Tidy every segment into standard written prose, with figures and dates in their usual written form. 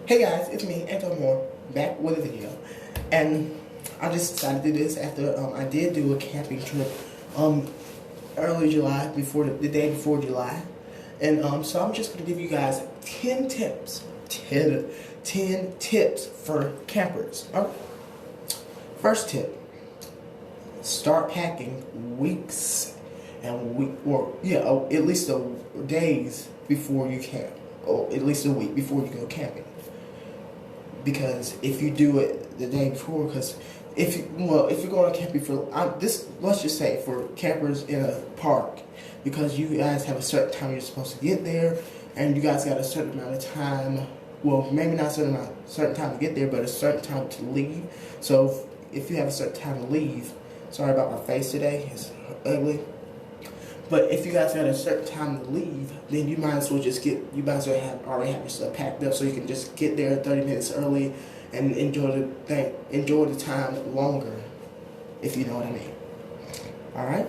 Hey guys, it's me, Antoinemoore, back with a video. And I just decided to do this after I did do a camping trip early July, before the day before July. And so I'm just going to give you guys 10 tips. 10 tips for campers. Alright. First tip. Start packing weeks and at least days before you camp. Or at least a week before you go camping. Because if you do it the day before, because if you're going to camping let's just say for campers in a park, because you guys have a certain time you're supposed to get there, and you guys got a certain amount of time. Well, maybe not a certain time to get there, but a certain time to leave. So if you have a certain time to leave, sorry about my face today, it's ugly. But if you guys got a certain time to leave, then you might as well already have your stuff packed up, so you can just get there 30 minutes early and enjoy the time longer, if you know what I mean. Alright?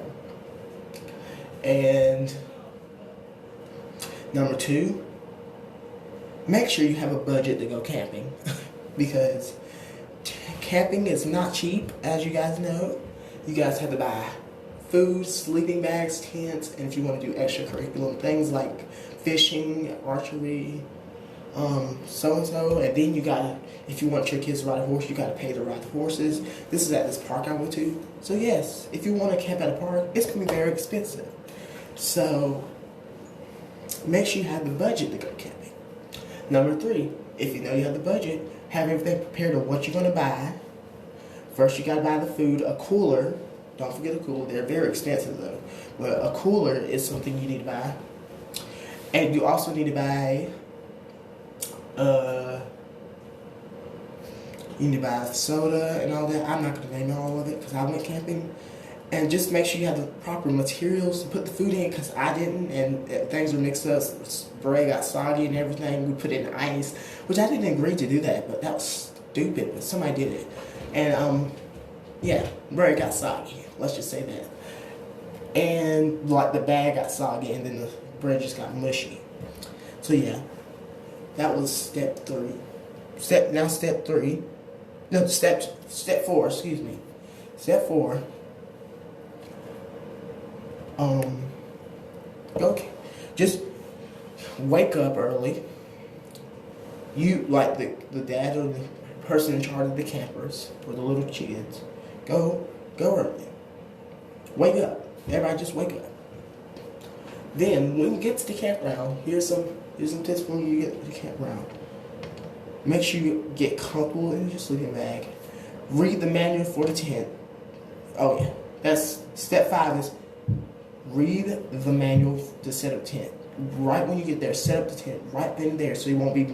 And number 2, make sure you have a budget to go camping. Because camping is not cheap, as you guys know. You guys have to buy food, sleeping bags, tents, and if you want to do extracurricular things like fishing, archery, so-and-so, and then you gotta, if you want your kids to ride a horse, you gotta pay to ride the horses. This is at this park I went to. So yes, if you want to camp at a park, it's gonna be very expensive. So make sure you have the budget to go camping. Number 3, if you know you have the budget, have everything prepared of what you're gonna buy. First, you gotta buy the food, a cooler. Don't forget a cooler. They're very expensive though. But a cooler is something you need to buy. And you also need to buy soda and all that. I'm not going to name all of it because I went camping. And just make sure you have the proper materials to put the food in, because I didn't, and things were mixed up. Bread got soggy and everything. We put it in ice, which I didn't agree to do that, but that was stupid, but somebody did it. And yeah, bread got soggy. Let's just say that. And like the bag got soggy, and then the bread just got mushy. So yeah, that was step 3. Step 4. Excuse me. Step 4. Okay, just wake up early. You, like the dad or the person in charge of the campers or the little kids, go early. Wake up. Everybody just wake up. Then when you get to the campground, here's some tips when you get to the campground. Make sure you get comfortable in your sleeping bag. Read the manual for the tent. Oh yeah, that's step 5 is read the manual to set up tent. Right when you get there, set up the tent right then and there, so you won't be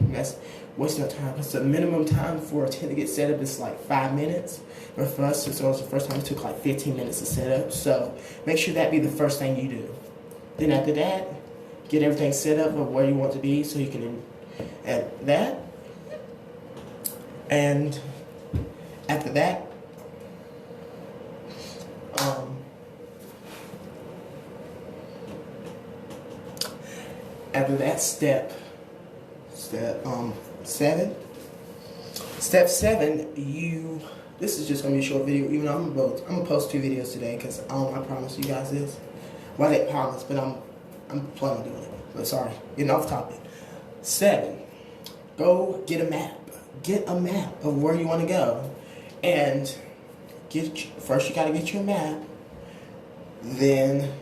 wasting your time. Because the minimum time for a tent to get set up is like 5 minutes. But for us, since it was the first time, it took like 15 minutes to set up. So make sure that be the first thing you do. Then after that, get everything set up of where you want to be, so you can add that. And after that, step 7. Step 7, this is just gonna be a short video. Even though I'm gonna post 2 videos today, because I promised you guys this. Well, I didn't promise, but I'm planning on doing it. But sorry, getting off topic. 7, go get a map. Get a map of where you want to go, and first you gotta get your map. Then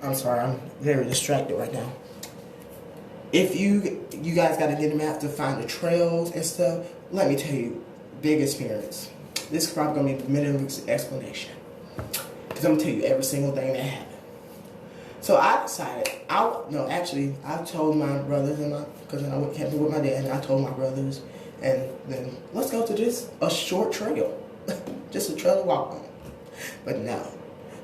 I'm sorry, I'm very distracted right now. If you guys got to get a map to find the trails and stuff, let me tell you, big experience. This is probably going to be a minute of explanation, because I'm going to tell you every single thing that happened. So I decided, I told my brothers, because I went camping with my dad, and I told my brothers, and then let's go to a short trail. Just a trail to walk on. But no.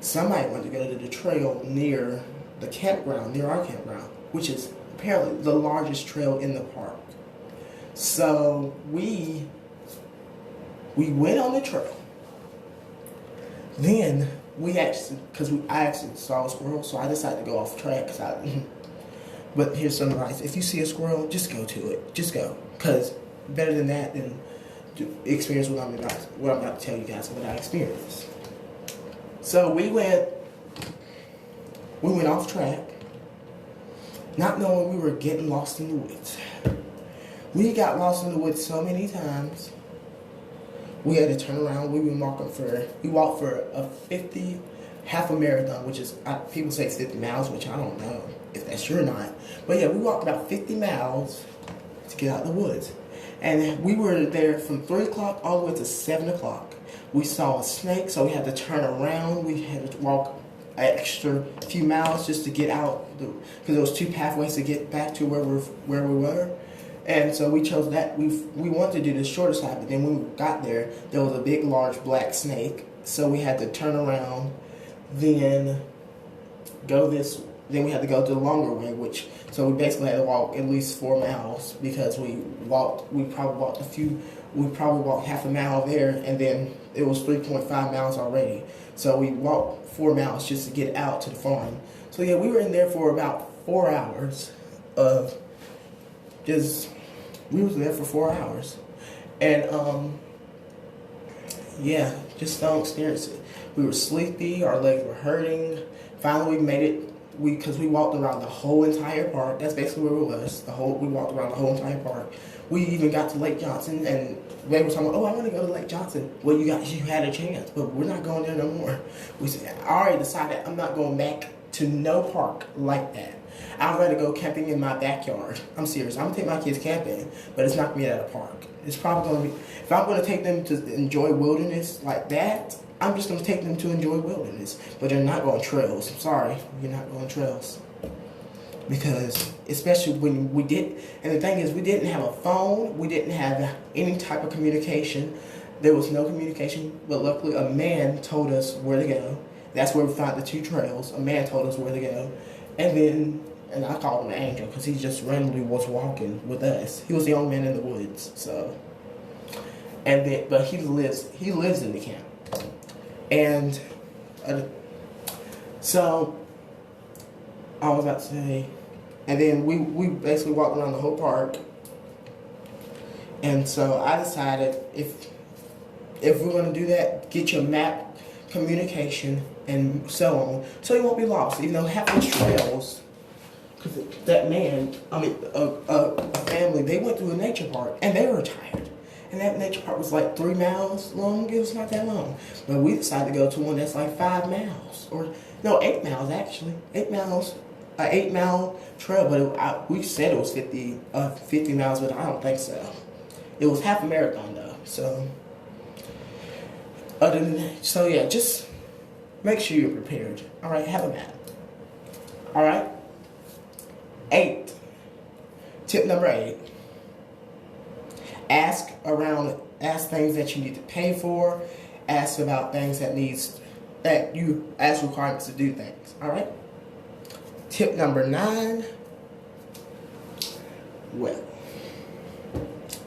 Somebody wanted to go to the trail near our campground, which is apparently the largest trail in the park. So we went on the trail. Then I actually saw a squirrel, so I decided to go off track. But here's some advice: if you see a squirrel, just go to it. Just go, because better than that, than to experience what I'm about to tell you guys what I experienced. So we went off track, not knowing we were getting lost in the woods. We got lost in the woods so many times. We had to turn around. We walked for a half a marathon, which is, people say 50 miles, which I don't know if that's true or not. But yeah, we walked about 50 miles to get out of the woods. And we were there from 3 o'clock all the way to 7 o'clock. We saw a snake, so we had to turn around. We had to walk an extra few miles just to get out, because there was 2 pathways to get back to where we were. And so we chose that. We wanted to do the shorter side, but then when we got there was a big, large black snake. So we had to turn around, then we had to go to the longer way, so we basically had to walk at least 4 miles, because we probably walked half a mile there, and then it was 3.5 miles already. So we walked 4 miles just to get out to the farm. So yeah, we were in there for about 4 hours of we was there for 4 hours. And yeah, just don't experience it. We were sleepy, our legs were hurting. Finally we made it, because we walked around the whole entire park. That's basically where it was. We walked around the whole entire park. We even got to Lake Johnson, and they were talking about, oh, I want to go to Lake Johnson. Well, you had a chance, but we're not going there no more. I already decided I'm not going back to no park like that. I'd rather go camping in my backyard. I'm serious. I'm going to take my kids camping, but it's not going to be at a park. It's probably going to be, if I'm going to take them to enjoy wilderness like that, I'm just going to take them to enjoy wilderness. But they're not going trails. I'm sorry, you're not going trails. Because, especially when and the thing is, we didn't have a phone, we didn't have any type of communication. There was no communication, but luckily a man told us where to go. That's where we found the 2 trails. A man told us where to go. And I called him an angel, because he just randomly was walking with us. He was the only man in the woods, so. But he lives in the camp. And so I was about to say, and then we basically walked around the whole park. And so I decided, if we're going to do that, get your map, communication, and so on, so you won't be lost. Even though half those trails, because that man, a family, they went through a nature park, and they were tired. And that nature park was like 3 miles long. It was not that long. But we decided to go to one that's like 5 miles. 8 miles actually. 8 miles. An 8-mile trail, but we said it was 50 miles, but I don't think so. It was half a marathon though. So other than that, so yeah, just make sure you're prepared. All right, have a map. All right. 8. Tip number 8. Ask things that you need to pay for. Ask about things that you ask requirements to do things. All right. Tip number 9. Well,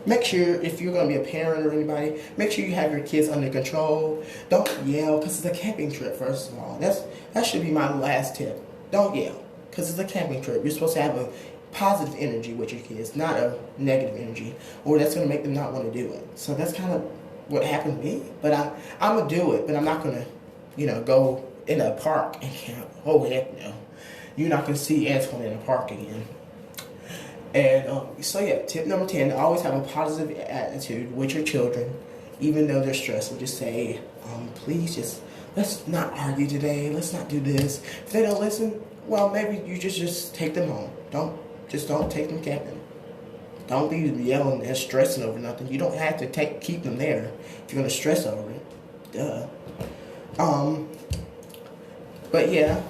make sure if you're going to be a parent or anybody, make sure you have your kids under control. Don't yell because it's a camping trip. First of all, that should be my last tip. Don't yell because it's a camping trip. You're supposed to have a positive energy with your kids, not a negative energy, or that's going to make them not want to do it. So that's kind of what happened to me. But I'm going to do it, but I'm not going to, go in a park and camp. Oh, heck no. You're not going to see Antoine in a park again. And so yeah, tip number 10, always have a positive attitude with your children, even though they're stressful. Just say, please let's not argue today. Let's not do this. If they don't listen, well, maybe you just take them home. Don't take them camping. Don't be yelling and stressing over nothing. You don't have to keep them there if you're going to stress over it. Duh. But yeah.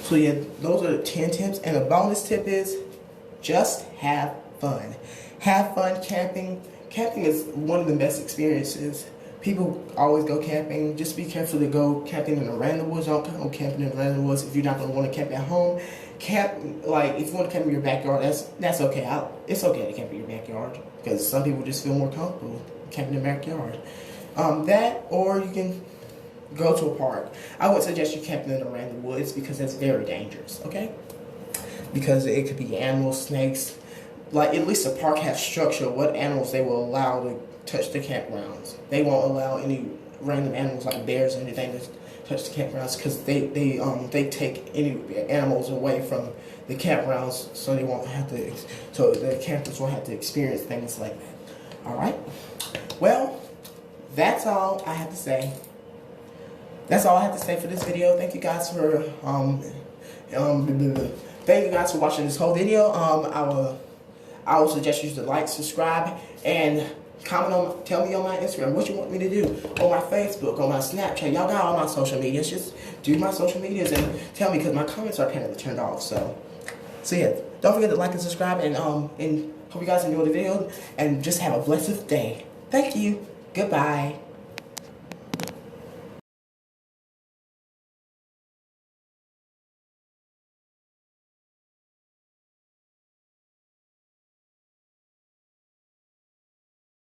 So yeah, those are the 10 tips. And a bonus tip is just have fun. Have fun camping. Camping is one of the best experiences. People always go camping. Just be careful to go camping in the random woods. Don't go camping in the random woods if you're not going to want to camp at home. If you want to camp in your backyard, that's okay. It's okay to camp in your backyard because some people just feel more comfortable camping in their backyard. That, or you can go to a park. I would suggest you camping in a random woods because that's very dangerous, okay? Because it could be animals, snakes. Like, at least the park has structure, what animals they will allow to touch the campgrounds. They won't allow any random animals like bears or anything to touch the campgrounds because they take any animals away from the campgrounds so they won't have to, so the campers won't have to experience things like that. All right? Well, that's all I have to say. That's all I have to say for this video. Thank you guys for thank you guys for watching this whole video. I will suggest you to like, subscribe, and comment on, tell me on my Instagram what you want me to do, on my Facebook, on my Snapchat. Y'all got all my social medias. Just do my social medias and tell me because my comments are kind of turned off. So yeah, don't forget to like and subscribe, and hope you guys enjoyed the video and just have a blessed day. Thank you. Goodbye.